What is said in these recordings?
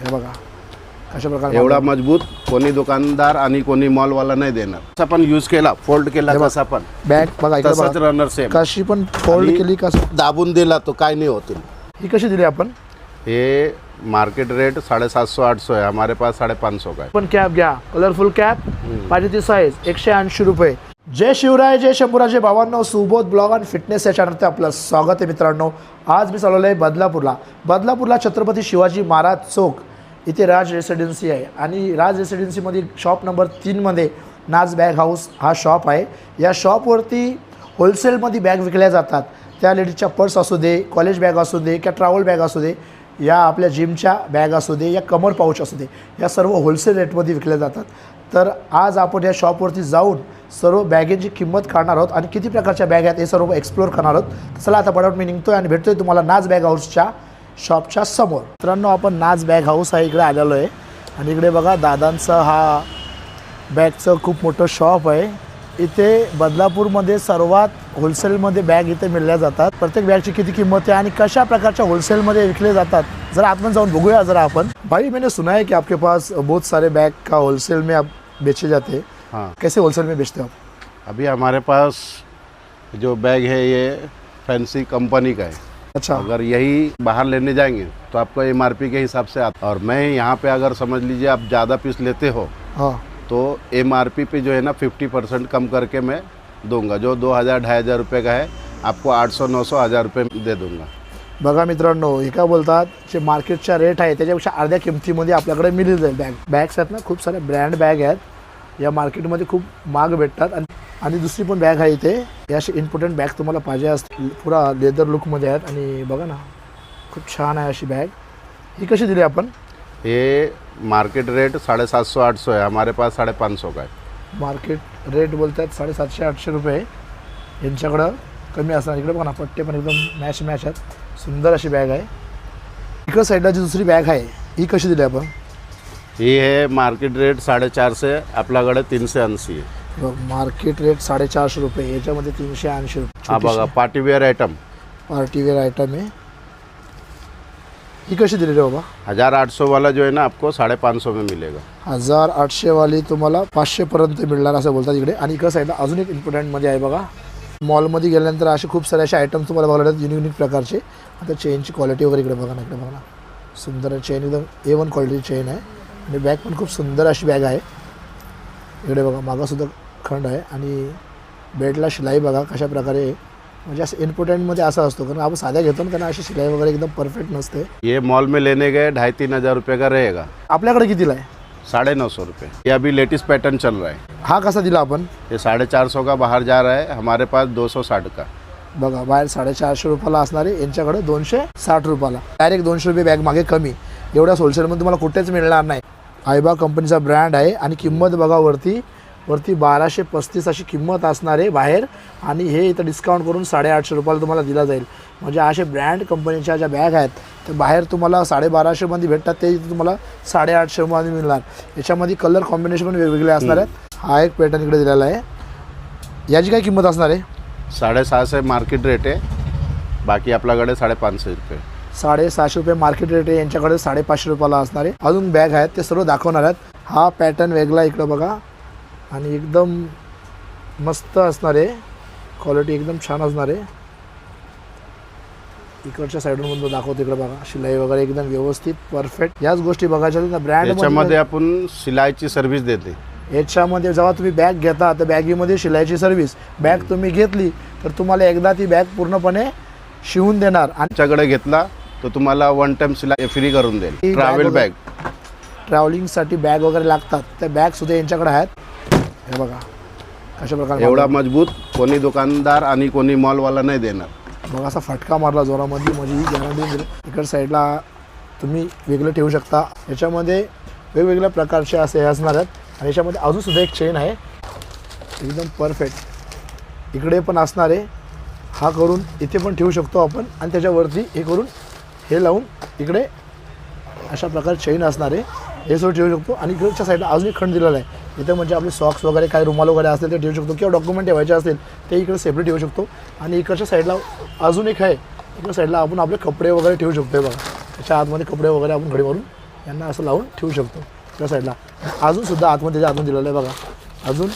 हे बघा अशा प्रकारे एवढा मजबूत कोणी दुकानदार आणि कोणी मॉलवाला नाही देणार. असं पण यूज केला, फोल्ड केला कसा पण बॅग बघा इकडे तसंच बघा. रनर सेम कशी पण फोल्ड केली कसं दाबून दिला तो काय नाही होतील. ही कशी दिली आपण? ये मार्केट रेट 750-800 है, हमारे पास 550 का है. पण कॅप घ्या, कलरफुल कॅप पाहिजे ती साईज 180 रुपये. जय शिवराय, जय शंभूराजे भावांनो. सुबोध ब्लॉग आणि फिटनेस या चॅनलमध्ये आपलं स्वागत आहे मित्रांनो. आज मी चालवलो आहे बदलापूरला छत्रपती शिवाजी महाराज चौक इथे राज रेसिडेन्सी आहे आणि राज रेसिडेन्सीमध्ये शॉप नंबर 3मध्ये नाज बॅग हाऊस हा शॉप आहे. या शॉपवरती होलसेलमध्ये बॅग विकल्या जातात. त्या लेडीजच्या पर्स असू दे, कॉलेज बॅग असू दे किंवा ट्रॅव्हल बॅग असू दे, या आपल्या जिमच्या बॅग असू दे, या कमर पाऊच असू दे, या सर्व होलसेल रेटमध्ये विकल्या जातात. तर आज आपण या शॉपवरती जाऊन सर्व बॅगेची किंमत काढणार आहोत आणि किती प्रकारच्या बॅग आहेत हे सर्व एक्सप्लोर करणार आहोत. चला आता पटापट मी निघतोय आणि भेटतोय तुम्हाला नाज बॅग हाऊसच्या शॉपच्या समोर. मित्रांनो आपण नाज बॅग हाऊस हा इकडे आलेलो आहे आणि इकडे बघा दादांचा हा बॅगचं खूप मोठं शॉप आहे. इथे बदलापूरमध्ये सर्वात होलसेलमध्ये बॅग इथे मिळल्या जातात. प्रत्येक बॅगची किती किंमत आहे आणि कशा प्रकारच्या होलसेलमध्ये विकले जातात जरा आतमध्ये जाऊन बघूया जरा आपण. भाई मैंने सुना है कि आपके पास बहुत सारे बैग का होलसेल में आप बेचे जाते हैं. हाँ, कैसे होलसेल में बेचते हो आप? अभी हमारे पास जो बैग है ये फैंसी कंपनी का है. अच्छा, अगर यही बाहर लेने जाएंगे तो आपको MRP के हिसाब से आता. और मैं यहाँ पे अगर समझ लीजिए आप ज़्यादा पीस लेते हो हाँ तो MRP पे जो है ना 50% कम करके मैं दूंगा. जो 2000-2500 रुपये का है आपको 800-900-1000 रुपये दे दूंगा. बघा मित्रांनो, हे काय बोलतात जे मार्केटचा रेट आहे त्याच्यापेक्षा अर्ध्या किमतीमध्ये आपल्याकडे मिळून जाईल बॅग्स आहेत ना. खूप सारे ब्रँड बॅग आहेत या मार्केटमध्ये, खूप महाग भेटतात. आणि दुसरी पण बॅग आहे इथे. या अशी इम्पॉर्टंट बॅग तुम्हाला पाहिजे असतील, पुरा लेदर लुकमध्ये आहेत आणि बघा ना खूप छान आहे अशी बॅग. ही कशी दिली आपण? ये मार्केट रेट 750-800 है, हमारे पास 550 का है. मार्केट रेट बोलतात 750-800 रुपये. यांच्याकडं कमी असणार. इकडे बघा ना पट्टे पण एकदम मॅच आहेत. सुंदर अशी बॅग आहे. इकडं साईडला जी दुसरी बॅग आहे ही कशी दिली आपण? ही है मार्केट रेट 450, आपल्याकडे 380 आहे. मार्केट रेट 450 रुपये, याच्यामध्ये 380 रुपये. हा बघा पार्टीवेअर आयटम, पार्टीवेअर आयटम आहे. ही कशी दिली रे बाबा? 1800 वाला जो है ना आपको 550 में मिलेगा. 1800 वाली तुम्हाला 500 पर्यंत मिळणार असं बोलतात इकडे. आणि इकडं साईडला अजून एक इम्पॉर्टंटमध्ये आहे बघा. मॉलमध्ये गेल्यानंतर असे खूप सारे असे आयटम्स तुम्हाला बघायला मिळतात युनिक प्रकारचे. आता चेनची क्वालिटी वगैरे इकडे बघा ना, इकडे बघा ना सुंदर चेन, एकदम A1 क्वालिटी चेन आहे. आणि बॅग पण खूप सुंदर अशी बॅग आहे. इकडे बघा मागासुद्धा खंड आहे आणि बेल्टला शिलाई बघा कशा प्रकारे. म्हणजे असं इम्पॉर्टंटमध्ये असं असतो, कारण आपण साध्या घेतो ना, कारण अशी शिलाई वगैरे एकदम परफेक्ट नसते. ये मॉल में लेने गए 2500-3000 रुपये का रहेगा. आपल्याकडे कितीला आहे? 950 रुपये. ये अभी लेटेस्ट पैटर्न चल रहा है. हा कसा दिला आपण? ये 450 का बाहर जा रहा है, हमारे पास 260 का. बघा बाहेर 450 रुपयाला असणारे, यांच्याकडे 260 रुपयाला. डायरेक्ट 200 रुपये बॅग मागे कमी. एवढ्या होलसेलमध्ये तुम्हाला कुठेच मिळणार नाही. आयबा कंपनीचा ब्रँड आहे आणि किंमत बघा वरती 1235 अशी किंमत असणार आहे बाहेर. आणि हे इथं डिस्काउंट करून 850 रुपयाला तुम्हाला दिला जाईल. म्हणजे असे ब्रँड कंपनीच्या ज्या बॅग आहेत ते बाहेर तुम्हाला 1250मध्ये भेटतात, ते इथे तुम्हाला 850मध्ये मिळणार. याच्यामध्ये कलर कॉम्बिनेशन पण वेगवेगळे असणार आहेत. हा एक पॅटर्न इकडे दिलेला आहे. याची काय किंमत असणार आहे? 750 मार्केट रेट आहे, बाकी आपल्याकडे 550 रुपये. 750 रुपये मार्केट रेट आहे, यांच्याकडे 550 रुपयाला असणार आहे. अजून बॅग आहेत ते सर्व दाखवणार आहेत. हा पॅटर्न वेगळा इकडं बघा आणि एकदम मस्त असणार आहे. क्वालिटी एकदम छान असणार आहे. इकडच्या साईडून दाखवतो, इकडे बघा शिलाई वगैरे एकदम व्यवस्थित परफेक्ट. याच गोष्टी बघायच्या ना ब्रँड. याच्यामध्ये आपण शिलाईची सर्व्हिस देते. याच्यामध्ये जेव्हा तुम्ही बॅग घेता तर बॅगीमध्ये शिलाईची सर्व्हिस. बॅग तुम्ही घेतली तर तुम्हाला एकदा ती बॅग पूर्णपणे शिवून देणार. आणि आमच्याकडे घेतला तर तुम्हाला 1 टाइम शिलाई फ्री करून देईल. ट्रॅव्हल बॅग, ट्रॅव्हलिंगसाठी बॅग वगैरे लागतात त्या बॅगसुद्धा यांच्याकडे आहेत. हे बघा अशा प्रकारे. एवढा मजबूत कोणी दुकानदार आणि कोणी मॉलवाला नाही देणार. बघा असा फटका मारला जोरामध्ये, म्हणजे ही गॅरंटी दिली. इकडे साईडला तुम्ही वेगळं ठेवू शकता. याच्यामध्ये वेगवेगळ्या प्रकारचे असे हे असणार आहेत. आणि याच्यामध्ये अजूनसुद्धा एक चेन आहे एकदम परफेक्ट. इकडे पण असणार आहे. हा करून इथे पण ठेवू शकतो आपण आणि त्याच्यावरती हे करून हे लावून इकडे अशा प्रकारे चेन असणार आहे. हे सगळं ठेवू शकतो. आणि इकडच्या साईडला अजून एक खंड दिलेला आहे. इथं म्हणजे आपले सॉक्स वगैरे काही रुमाल वगैरे असतील ते ठेवू शकतो, किंवा डॉक्युमेंट ठेवायचे असतील ते इकडे सेपरेट ठेवू शकतो. आणि इकडच्या साईडला अजून एक आहे. इकडच्या साईडला आपण आपले कपडे वगैरे ठेवू शकतो. बघा त्याच्या आतमध्ये कपडे वगैरे आपण घडी मारून यांना असं लावून ठेवू शकतो त्या साईडला. अजूनसुद्धा आतमध्ये आतून दिलेलं आहे बघा, अजून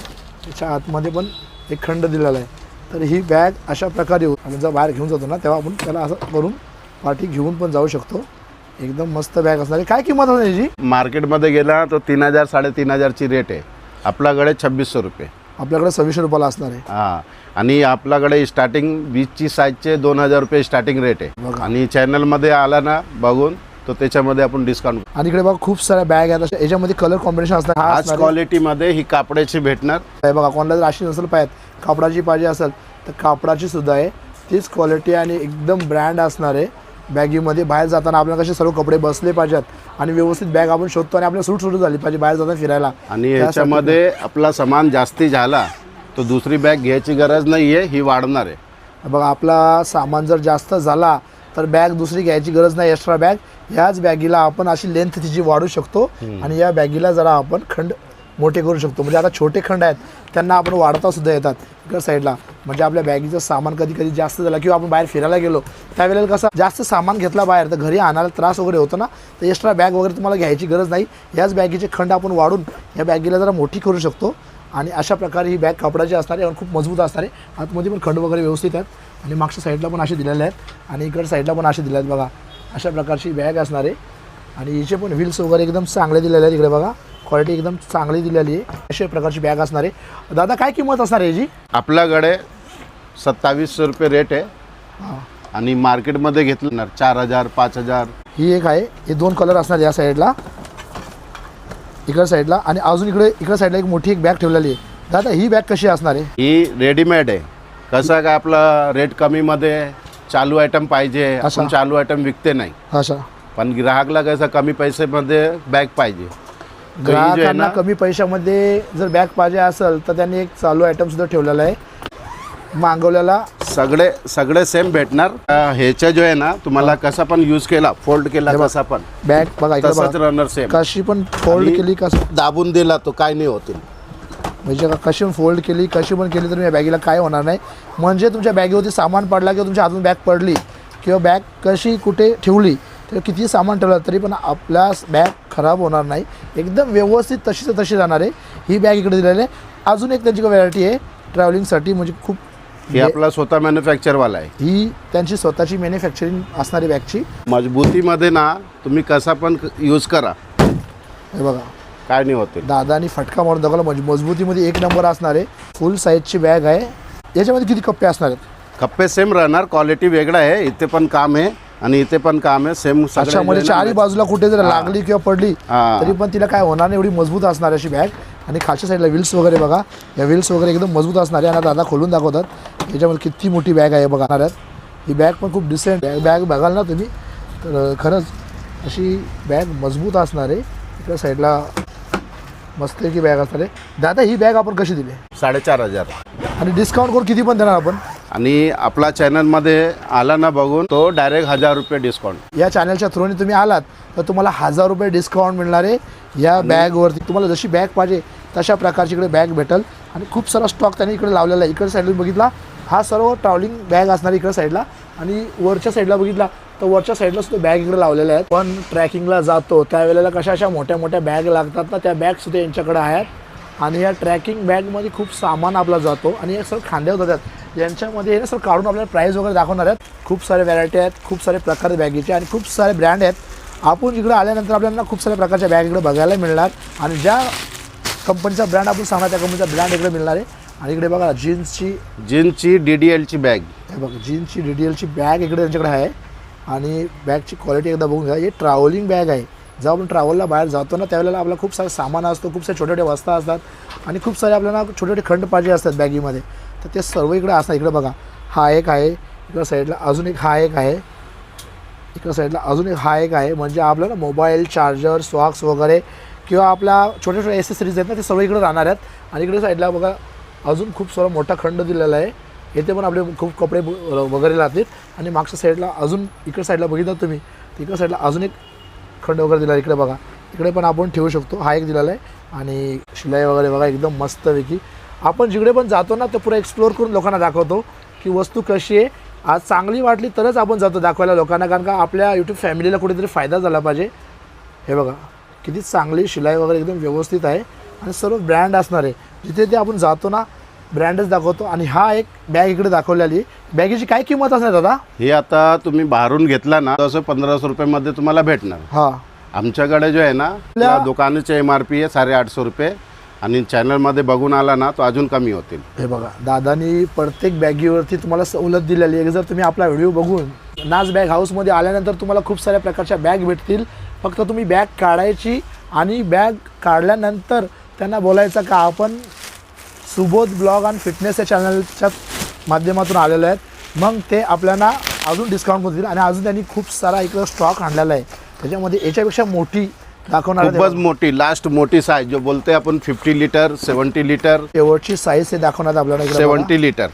त्याच्या आतमध्ये पण एक खंड दिलेला आहे. तर ही बॅग अशा प्रकारे आपण जेव्हा बाहेर घेऊन जातो ना तेव्हा आपण त्याला असं करून पाठी घेऊन पण जाऊ शकतो. एकदम मस्त बॅग असणार आहे. काय किंमत असणार याची? मार्केटमध्ये गेला तो 3000 3,500ची रेट आहे. आपल्याकडे 2600 रुपये. आपल्याकडे 2600 रुपयाला असणार आहे. हां, आणि आपल्याकडे स्टार्टिंग 20ची साईजचे 2000 रुपये स्टार्टिंग रेट आहे. बघा. आणि चॅनलमध्ये आला ना बघून तो त्याच्यामध्ये आपण डिस्काउंट. आणि इकडे बघा खूप साऱ्या बॅग आहेत अशा, याच्यामध्ये कलर कॉम्बिनेशन असणार. हा आज असणार आहे. क्वालिटीमध्ये ही कापडाची भेटणार. हे बघा, कोणाला जर अशी नसेल पाहिजे कापडाची पाहिजे असेल तर कापडाची सुद्धा आहे. तीच क्वालिटी आणि एकदम ब्रँड असणार आहे बॅगीमध्ये. बाहेर जाताना आपल्याला कसे सर्व कपडे बसले पाहिजेत आणि व्यवस्थित बॅग आपण शोधतो आणि आपल्याला सूट झाली पाहिजे बाहेर जाताना फिरायला. आणि याच्यामध्ये आपला सामान जास्ती झाला तो दुसरी बॅग घ्यायची गरज नाही आहे, ही वाढणार आहे. बघा, आपला सामान जर जास्त झाला तर बॅग दुसरी घ्यायची गरज नाही. एक्स्ट्रा बॅग ह्याच बॅगीला आपण अशी लेंथ तिची वाढू शकतो आणि या बॅगीला जरा आपण खंड मोठे करू शकतो. म्हणजे आता छोटे खंड आहेत त्यांना आपण वाढता सुद्धा येतात इकडे साईडला. म्हणजे आपल्या बॅगीचं सामान कधी कधी जास्त झालं किंवा आपण बाहेर फिरायला गेलो त्यावेळेला कसं जास्त सामान घेतला बाहेर तर घरी आणायला त्रास वगैरे होतो ना, तर एक्स्ट्रा बॅग वगैरे तुम्हाला घ्यायची गरज नाही. याच बॅगीचे खंड आपण वाढून या बॅगीला जरा मोठी करू शकतो. आणि अशा प्रकारे ही बॅग कापडाची असणार आहे आणि खूप मजबूत असणार आहे. आतमध्ये पण खंड वगैरे व्यवस्थित आहेत आणि मागच्या साईडला पण असे दिलेले आहेत आणि इकडच्या साईडला पण असे दिले आहेत. बघा, अशा प्रकारची बॅग असणार आहे आणि हिचे पण व्हील्स वगैरे एकदम चांगले दिलेले आहेत. इकडे बघा, क्वालिटी एकदम चांगली दिलेली आहे. अशा प्रकारची बॅग असणार आहे. दादा, काय किंमत असणार आहे याची? आपल्याकडे 2700 रुपये रेट आहे हां, आणि मार्केटमध्ये घेतलं 4000 5000. ही एक आहे. हे 2 कलर असणार या साईडला, इकडच्या साईडला. आणि अजून इकडे साईडला एक मोठी एक बॅग ठेवलेली आहे. दादा, ही बॅग कशी असणार आहे? ही रेडीमेड आहे. कसं काय आपला रेट कमीमध्ये चालू आयटम पाहिजे, आपण चालू आयटम विकते नाही. अच्छा, पण ग्राहकला कसं कमी पैसेमध्ये बॅग पाहिजे. ग्राहकांना कमी पैशामध्ये जर बॅग पाहिजे असेल तर त्यांनी एक चालू आयटम सुद्धा ठेवलेला आहे मागवलेला. सगळे सेम भेटणार. ह्याच्या जो आहे ना तुम्हाला कसा पण यूज केला, फोल्ड केला कसा पण बॅग बघा, तसाच रनर सेम. कशी पण फोल्ड केली, कसं दाबून दिला तो काय नाही होतील. म्हणजे कशी पण फोल्ड केली, कशी पण केली तर या बॅगीला काय होणार नाही. म्हणजे तुमच्या बॅगेवरती सामान पडला किंवा तुमच्या हातून बॅग पडली किंवा बॅग कशी कुठे ठेवली तर किती सामान ठेवलं तरी पण आपल्या बॅग खराब होणार नाही. एकदम व्यवस्थित तशीच तशी जाणार आहे. ही बॅग इकडे दिलेली आहे. अजून एक त्यांची व्हरायटी आहे ट्रॅव्हलिंगसाठी, म्हणजे खूप ही आपला स्वतः मॅन्युफॅक्चरवाला आहे. ही त्यांची स्वतःची मॅन्युफॅक्चरिंग असणारी बॅगची. मजबूतीमध्ये ना तुम्ही कसा पण यूज करा, हे बघा, काय नाही होते. दादानी फटका मारून दाखवला. म्हणजे मजबूतीमध्ये एक नंबर असणार आहे. फुल साईजची बॅग आहे. याच्यामध्ये किती कप्पे असणार आहेत? कप्पे सेम राहणार, क्वालिटी वेगळा आहे. इथे पण काम आहे आणि इथे पण काम आहे सेम. अच्छा, म्हणजे चारही बाजूला कुठे जर लागली किंवा पडली तरी पण तिला काय होणार नाही, एवढी मजबूत असणार अशी बॅग. आणि खालच्या साईडला व्हील्स वगैरे बघा, या व्हील्स वगैरे एकदम मजबूत असणार आहे. आणि दादा खोलून दाखवतात याच्यामध्ये किती मोठी बॅग आहे बघणार आहेत. ही बॅग पण खूप डिसेंट बॅग बघाल ना तुम्ही तर खरंच अशी बॅग मजबूत असणार आहे. इकडे साईडला मस्त की बॅग असणार आहे. दादा, ही बॅग आपण कशी दिली? 4500. आणि डिस्काउंट करून किती पण देणार आपण? आणि आपला चॅनलमध्ये आला ना बघून तो डायरेक्ट 1000 रुपये डिस्काउंट. या चॅनलच्या थ्रूने तुम्ही आलात तर तुम्हाला 1000 रुपये डिस्काउंट मिळणार आहे या बॅगवरती. तुम्हाला जशी बॅग पाहिजे तशा प्रकारची इकडे बॅग भेटेल. आणि खूप सारा स्टॉक त्यांनी इकडे लावलेला आहे. इकडे साईडला बघितला हा सर्व ट्रॅव्हलिंग बॅग असणार इकडे साईडला. आणि वरच्या साईडला बघितला तर वरच्या साईडला सुद्धा बॅग इकडे लावलेल्या आहेत. पण ट्रॅकिंगला जातो त्यावेळेला कशा अशा मोठ्या मोठ्या बॅग लागतात ना, त्या बॅगसुद्धा यांच्याकडे आहेत. आणि या ट्रॅकिंग बॅगमध्ये खूप सामान आपला जातो आणि हे सर खांद्यावर जातात. यांच्यामध्ये हे सर काढून आपल्याला प्राईस वगैरे दाखवणार आहेत. खूप सारे व्हरायटी आहेत, खूप सारे प्रकार बॅगेचे आणि खूप सारे ब्रँड आहेत. आपण इकडे आल्यानंतर आपल्याला खूप साऱ्या प्रकारच्या बॅग इकडे बघायला मिळणार. आणि ज्या कंपनीचा ब्रँड आपण सांगणार त्या कंपनीचा ब्रँड इकडे मिळणार आहे. आणि इकडे बघा जीन्सची DDLची बॅग. हे बघा, जीन्सची DDLची बॅग इकडे त्यांच्याकडे आहे. आणि बॅगची क्वालिटी एकदा बघून घ्या. हे ट्रॅव्हलिंग बॅग आहे. जेव्हा आपण ट्रॅव्हलला बाहेर जातो ना त्यावेळेला आपल्याला खूप सारं सामान असतो, खूप सारे छोटे छोटे वस्तू असतात आणि खूप सारे आपल्याला छोटे छोटे खंड पाहिजे असतात बॅगीमध्ये. तर ते सर्व इकडे असतात. इकडे बघा, हा एक आहे. इकडं साईडला अजून एक हा एक आहे. इकडं साईडला अजून एक हा एक आहे. म्हणजे आपल्याला मोबाईल चार्जर सॉक्स वगैरे किंवा आपल्या छोट्या छोट्या ॲसेसरीज आहेत ना ते सर्व इकडे राहणार आहेत. आणि इकडे साईडला बघा अजून खूप सारा मोठा खंड दिलेला आहे. येथे पण आपले खूप कपडे वगैरे लागतील. आणि मागच्या साईडला अजून इकडे साईडला बघितलं तुम्ही तिकडे साईडला अजून एक खंड वगैरे दिला. इकडे बघा, इकडे पण आपण ठेवू शकतो. हा एक दिलेला आहे. आणि शिलाई वगैरे बघा एकदम मस्तपैकी. आपण जिकडे पण जातो ना ते पुढे एक्सप्लोर करून लोकांना दाखवतो की वस्तू कशी आहे. आज चांगली वाटली तरच आपण जातो दाखवायला लोकांना, कारण का आपल्या यूट्यूब फॅमिलीला कुठेतरी फायदा झाला पाहिजे. हे बघा किती चांगली शिलाई वगैरे एकदम व्यवस्थित आहे आणि सर्व ब्रँड असणार आहे. जिथे ते आपण जातो ना ब्रँडच दाखवतो. आणि हा एक बॅग इकडे दाखवलेली बॅगेची काय किंमत असणार दादा? हे आता तुम्ही बाहेरून घेतला ना तसं 1500 रुपयामध्ये तुम्हाला भेटणार. हां आमच्याकडे जो आहे ना दुकानाचे MRP आहे 850 रुपये आणि चॅनलमध्ये बघून आला ना तो अजून कमी होतील. हे बघा दादानी प्रत्येक बॅगीवरती तुम्हाला सवलत दिलेली आहे. जर तुम्ही आपला व्हिडिओ बघून नाज बॅग हाऊसमध्ये आल्यानंतर तुम्हाला खूप साऱ्या प्रकारच्या बॅग भेटतील. फक्त तुम्ही बॅग काढायची आणि बॅग काढल्यानंतर त्यांना बोलायचं का आपण सुबोध ब्लॉग आणि फिटनेस या चॅनलच्या माध्यमातून आलेलो आहेत. मग ते आपल्याला अजून डिस्काउंट देतील. आणि अजून त्यांनी खूप सारा इकडं स्टॉक आणलेला आहे. त्याच्यामध्ये याच्यापेक्षा मोठी दाखवणार खूपच मोठी लास्ट मोठी साईज जो बोलते आपण 50 लिटर 70 लिटर शेवटची साईज हे दाखवण्यात आपल्याला 70 लिटर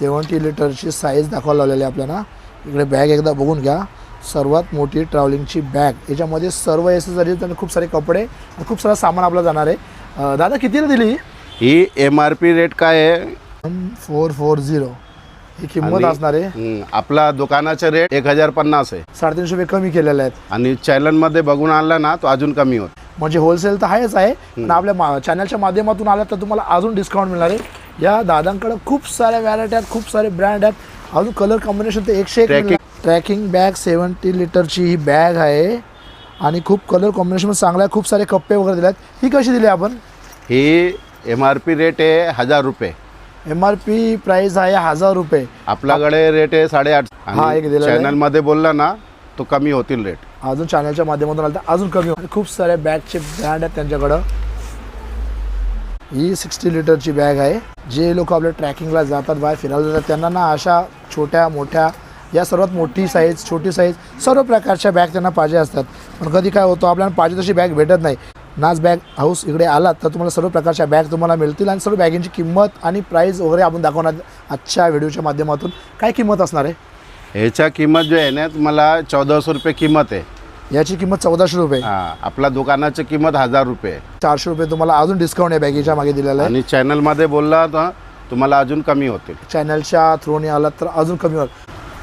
70 लिटरची साईज दाखवायला लावलेली आहे आपल्याला. इकडे बॅग एकदा बघून घ्या. सर्वात मोठी ट्रॅव्हलिंगची बॅग. याच्यामध्ये सर्व एसेसरीज आणि खूप सारे कपडे आणि खूप सारा सामान आपलं जाणार आहे. दादा कितीला दिली ही MRP रेट काय आहे? 1440 ही किंमत असणार आहे. आपला दुकानाचा रेट 1050 आहे. 350 रुपये कमी केलेले आहेत. आणि चॅनलमध्ये बघून आणला ना तो अजून कमी होत. म्हणजे होलसेल तर आहेच आहे पण आपल्या चॅनलच्या माध्यमातून आला तर तुम्हाला अजून डिस्काउंट मिळणार आहे. या दादांकडे खूप साऱ्या व्हॅरायटी आहेत, खूप सारे ब्रँड आहेत. अजून कलर कॉम्बिनेशन तर 101. ट्रॅकिंग बॅग 70 लिटरची ही बॅग आहे आणि खूप कलर कॉम्बिनेशन चांगला आहे. खूप सारे कप्पे वगैरे दिले आहेत. ही कशी दिली आपण? ही MRP रेट आहे 1000 रुपये. MRP प्राइस आहे 1000 रुपये. आपल्याकडे रेट आहे 850. हा, एक दिलेला आहे. चॅनलमध्ये बोलला ना तो कमी होतील रेट. अजून चॅनलच्या माध्यमातून आलं तर अजून कमी होईल. खूप सारे बॅगचे ब्रँड आहेत त्यांच्याकडं. ही 60 लिटरची बॅग आहे. जे लोक आपल्या ट्रॅकिंगला जातात बाहेर फिरायला जातात त्यांना ना अशा छोट्या मोठ्या या सर्वात मोठी साईज छोटी साईज सर्व प्रकारच्या बॅग त्यांना पाहिजे असतात. पण कधी काय होतं आपल्याला पाहिजे तशी बॅग भेटत नाही. नाज बॅग हाऊस इकडे आलात तर तुम्हाला सर्व प्रकारच्या बॅग तुम्हाला मिळतील. आणि सर्व बॅगेंची किंमत आणि प्राईस वगैरे आपण दाखवणार आजच्या व्हिडिओच्या माध्यमातून. काय किंमत असणार आहे? ह्याच्या किंमत जो आहे ना तुम्हाला 1400 रुपये किंमत आहे. याची किंमत 1400 रुपये. हां, आपला दुकानाची किंमत 1000 रुपये. 400 रुपये तुम्हाला अजून डिस्काउंट या बॅगेच्या मागे दिलेला आहे. आणि चॅनलमध्ये बोलला तर तुम्हाला अजून कमी होतील. चॅनलच्या थ्रूने आलात तर अजून कमी होईल.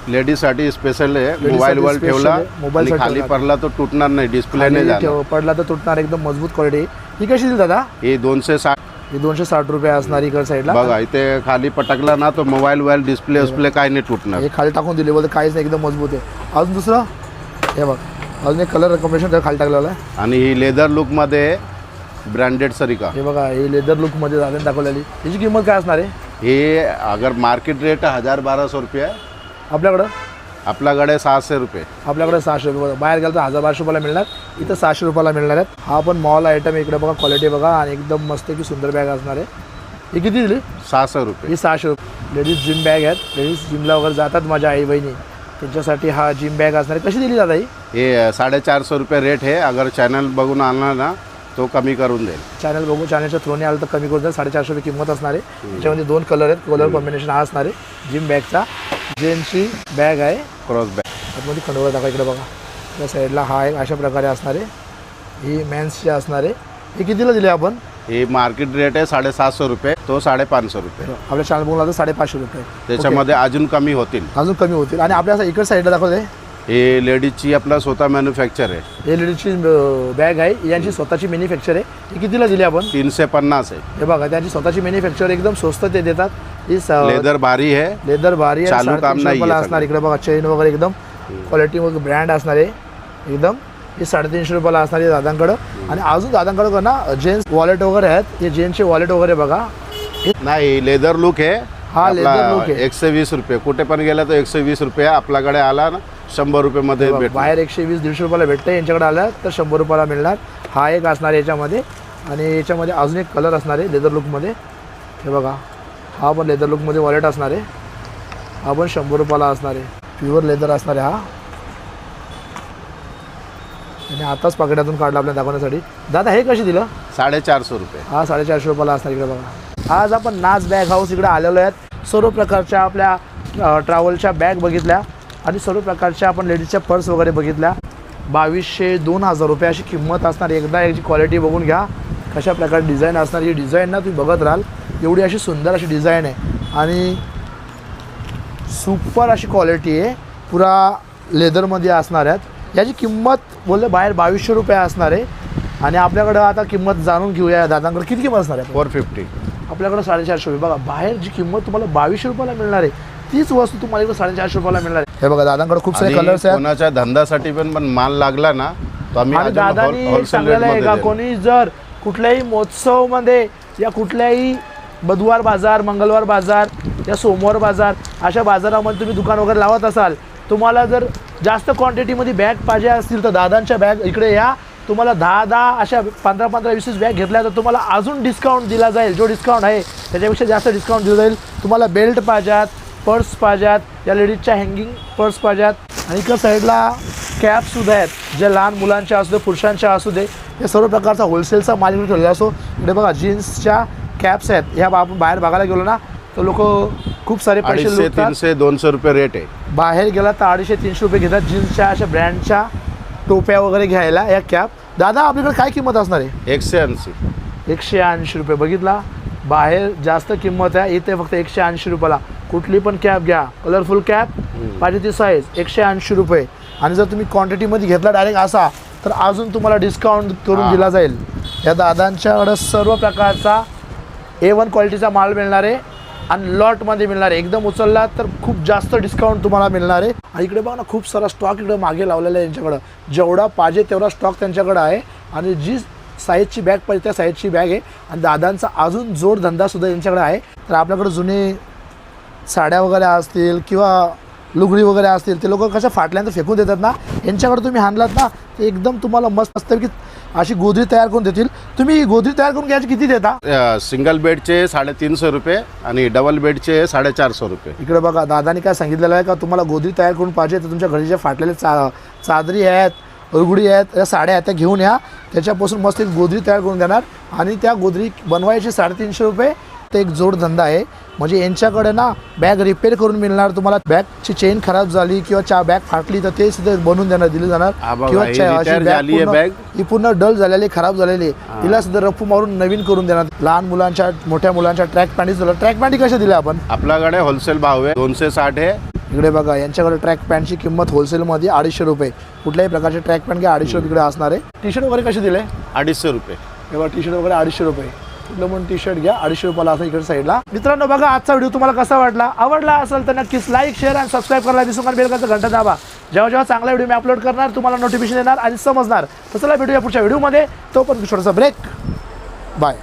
लेडीजसाठी स्पेशल आहे. Ladies मोबाईलवर साठी ठेवला special आहे. मोबाईल आणि साठी खाली ठेवला. पडला तो तुटणार नाही. डिस्प्ले नाही जाणार. पडला तर तुटणार. एकदम मजबूत क्वालिटी. ही कशी दिली दादा? हे 260. ही 260 रुपये असणार इकडे साईडला. बघा इथे खाली पटकला ना तो मोबाईल डिस्प्ले काय नाही तुटणार. हे खाली टाकून दिले बोलते काहीच नाही एकदम मजबूत आहे. अजून दुसरं हे बघ अजून एक कलर कॉम्बिनेशन खाली टाकलेलं आहे. आणि ही लेदर लुकमध्ये ब्रँडेड सरिका. हे बघा हे लेदर लुकमध्ये दादाने दाखवलेली. याची किंमत काय असणार आहे? हे अगर मार्केट रेट 1000-1200 रुपये आहे. आपल्याकडं आपल्याकडे 600 रुपये. आपल्याकडे 600 रुपये. बाहेर गेलं तर 1000-1200 रुपयाला मिळणार. इथं 600 रुपयाला मिळणार आहेत. हा पण मॉल आयटम इकडे बघा. क्वालिटी बघा आणि एकदम मस्त की सुंदर बॅग असणार आहे. ही किती दिली? 600 रुपये. ही 600 रुपये. लेडीज जिम बॅग आहेत. लेडीज जिमला वगैरे जातात माझ्या आई बहिणी त्यांच्यासाठी हा जिम बॅग असणार आहे. कशी दिली दादा ही? हे 450 रुपये रेट आहे. अगर चॅनल बघून आणला ना तो कमी करून देईल. चॅनल बघून चॅनलच्या थ्रूने आलं तर कमी करून जाईल. 450 रुपये किंमत असणार आहे. त्याच्यामध्ये 2 कलर आहेत. कलर कॉम्बिनेशन हा असणार आहे जिम बॅगचा. जेंट्सची बॅग आहे. Cross bag. आतमध्ये खंडोळा दाखवा इकडे बघा. त्या साईडला हा एक अशा प्रकारे असणार आहे. ही मेन्सची असणार आहे. हे कितीला दिले आपण? हे मार्केट रेट आहे 750 रुपये. तो 550 रुपये. आपल्या चॅनल बघून आलं 550 रुपये. त्याच्यामध्ये अजून कमी होतील. अजून कमी होतील. आणि आपल्या इकडे साईडला दाखवते हे लेडीजची आपला स्वतः मॅन्युफॅक्चर आहे. हे लेडीजची बॅग आहे. यांची स्वतःची मॅन्युफॅक्चर आहे. ही कितीला दिली आपण? 350 आहे. हे बघा त्यांची स्वतःची मॅन्युफॅक्चर एकदम स्वस्त ते देतात. ही लेदर भारी आहे. लेदर भारी आहे. चालू काम नाही आहे असणार. इकडे बघा चेन वगैरे एकदम क्वालिटी वगैरे ब्रँड असणार आहे एकदम. हे 350 रुपयाला असणार आहे दादांकडं. आणि अजून दादांकडं ना जेंट्स वॉलेट वगैरे आहेत. हे जेंट्सचे वॉलेट वगैरे बघा. नाही लेदर लुक आहे. हा लेदर लुक आहे. 120 रुपये. कुठे पण गेला तर 120 रुपये. आपल्याकडे आला ना 100 रुपये मध्ये भेटतो. बाहेर 120-150 रुपयाला भेटतं. यांच्याकडे आलं तर 100 रुपयाला मिळणार. हा एक असणार याच्यामध्ये. आणि याच्यामध्ये अजून एक कलर असणार आहे लेदर लुकमध्ये. हे बघा हा पण लेदर लुकमध्ये वॉलेट असणार आहे. हा पण 100 रुपयाला असणार आहे. प्युअर लेदर असणार आहे हा. आणि आताच पाकिटातून काढलं आपल्याला दाखवण्यासाठी. दादा हे कशी दिलं? 450 रुपये. हा 450 रुपयाला असणार. इकडे बघा आज आपण नाज बॅग हाऊस इकडे आलेलो आहेत. सर्व प्रकारच्या आपल्या ट्रॅव्हलच्या बॅग बघितल्या आणि सर्व प्रकारच्या आपण लेडीजच्या पर्स वगैरे बघितल्या. 2200-2000 रुपये अशी किंमत असणार. एकदा याची क्वालिटी बघून घ्या कशा प्रकारे डिझाईन असणार. ही डिझाईन ना तुम्ही बघत राहाल. एवढी अशी सुंदर अशी डिझाईन आहे आणि सुपर अशी क्वालिटी आहे. पुरा लेदरमध्ये असणार आहेत. याची किंमत बोलले बाहेर 2200 रुपये असणार आहे आणि आपल्याकडं आता किंमत जाणून घेऊया दादांकडे किती किंमत असणार आहे. 450. आपल्याकडे 450 रुपये. बघा बाहेर जी किंमत तुम्हाला 2200 रुपयाला मिळणार आहे तीच वस्तू तुम्हाला इकडे 450 रुपयाला मिळणार आहे. हे बघा दादांकडे खूप सारे कलर्स आहेत. कोणाच्या धंद्यासाठी पण माल लागला ना तो आम्ही आणि दादानी होलसेल सांगायला आहे का कोणी जर कुठल्याही महोत्सवमध्ये या कुठल्याही बुधवार बाजार, मंगळवार बाजार या सोमवार बाजार अशा बाजारामध्ये तुम्ही दुकान वगैरे लावत असाल, तुम्हाला जर जास्त क्वांटिटीमध्ये बॅग पाहिजे असतील तर दादांच्या बॅग इकडे या. तुम्हाला 10 अशा 15 20 बॅग घेतल्या तर तुम्हाला अजून डिस्काउंट दिला जाईल. जो डिस्काउंट आहे त्याच्यापेक्षा जास्त डिस्काउंट दिलं जाईल. तुम्हाला बेल्ट पाहिजेत, पर्स पाहिजेत, या लेडीजच्या हँगिंग पर्स पाहिजेत आणि इकडं साईडला कॅपसुद्धा आहेत, जे लहान मुलांच्या असू दे, पुरुषांच्या असू दे, हे सर्व प्रकारचा होलसेलचा माल इकडे ठेवलेला असो. इकडे बघा जीन्सच्या कॅप्स आहेत. ह्या आपण बाहेर बघायला गेलो ना तर लोक खूप सारे पैसे 250-300 रुपये रेट आहे. बाहेर गेला तर 250-300 रुपये घेतात जीन्सच्या अशा ब्रँडच्या टोप्या वगैरे घ्यायला या कॅप. दादा आपल्याकडे काय किंमत असणार आहे. 180 रुपये. बघितला बाहेर जास्त किंमत आहे, इथे फक्त 180 रुपयाला कुठली पण कॅप घ्या, कलरफुल कॅप पाहिजे ती साईज 180 रुपये. आणि जर तुम्ही क्वांटिटीमध्ये घेतला डायरेक्ट असा तर अजून तुम्हाला डिस्काउंट करून दिला जाईल. या दादांच्याकडं सर्व प्रकारचा A1 क्वालिटीचा माल मिळणार आहे आणि लॉटमध्ये मिळणार आहे. एकदम उचलला तर खूप जास्त डिस्काउंट तुम्हाला मिळणार आहे. आणि इकडे बघा ना खूप सारा स्टॉक इकडे मागे लावलेला आहे यांच्याकडं. जेवढा पाहिजे तेवढा स्टॉक त्यांच्याकडं आहे आणि जी साईजची बॅग पाहिजे त्या साईजची बॅग आहे. आणि दादांचा अजून जोडधंदासुद्धा यांच्याकडे आहे. तर आपल्याकडे जुने साड्या वगैरे असतील किंवा लुगडी वगैरे असतील ते लोक कशा फाटल्यानंतर फेकून देतात ना, यांच्याकडे तुम्ही आणलात ना ते एकदम तुम्हाला मस्त असतं की अशी गोदरी तयार करून देतील. तुम्ही गोदरी तयार करून घ्यायची किती देता. सिंगल बेडचे 350 रुपये आणि डबल बेडचे 450 रुपये. इकडे बघा दादानी काय सांगितलेलं आहे का तुम्हाला गोदरी तयार करून पाहिजे तर तुमच्या घरी जे फाटलेले चादरी आहेत, उरगुडी आहेत, या साड्या आहेत त्या घेऊन या. त्याच्यापासून मस्त एक गोदरी तयार करून देणार आणि त्या गोदरी बनवायची 350 रुपये. ते एक जोडधंदा आहे. म्हणजे यांच्याकडे ना बॅग रिपेअर करून मिळणार तुम्हाला. बॅगची चेन खराब झाली किंवा बॅग फाटली तर ते सुद्धा बनवून देणार दिली जाणार. किंवा ही पूर्ण डल झालेली, खराब झालेली, तिला सुद्धा रफू मारून नवीन करून देणार. लहान मुलांच्या, मोठ्या मुलांच्या ट्रॅक पॅन्टी कशा दिल्या आपण. आपल्याकडे होलसेल भाव आहे 260 आहे. इकडे बघा यांच्याकडे ट्रॅक पॅन्टची किंमत होलसेलमध्ये 250 रुपये. कुठल्याही प्रकारचे ट्रॅक पॅन्ट घ्या 250 रुपये इकडे असणार आहे. टी शर्ट वगैरे कसे दिले. 250 रुपये. तेव्हा टी शर्ट वगैरे 250 रुपये. कुठलं पण टी शर्ट घ्या 250 रुपयाला असं इकडे साईडला. मित्रांनो बघा आजचा व्हिडिओ तुम्हाला कसा वाटला. आवडला असेल तर नक्कीच लाईक, शेअर आणि सबस्क्राईब करायला विसरू नका. बेल घंटा दाबा. जेव्हा चांगला व्हिडिओ मी अपलोड करणार तुम्हाला नोटिफिकेशन येणार आणि समजणार. तर चला भेटूया पुढच्या व्हिडिओमध्ये. तो पण छोटासा ब्रेक. बाय.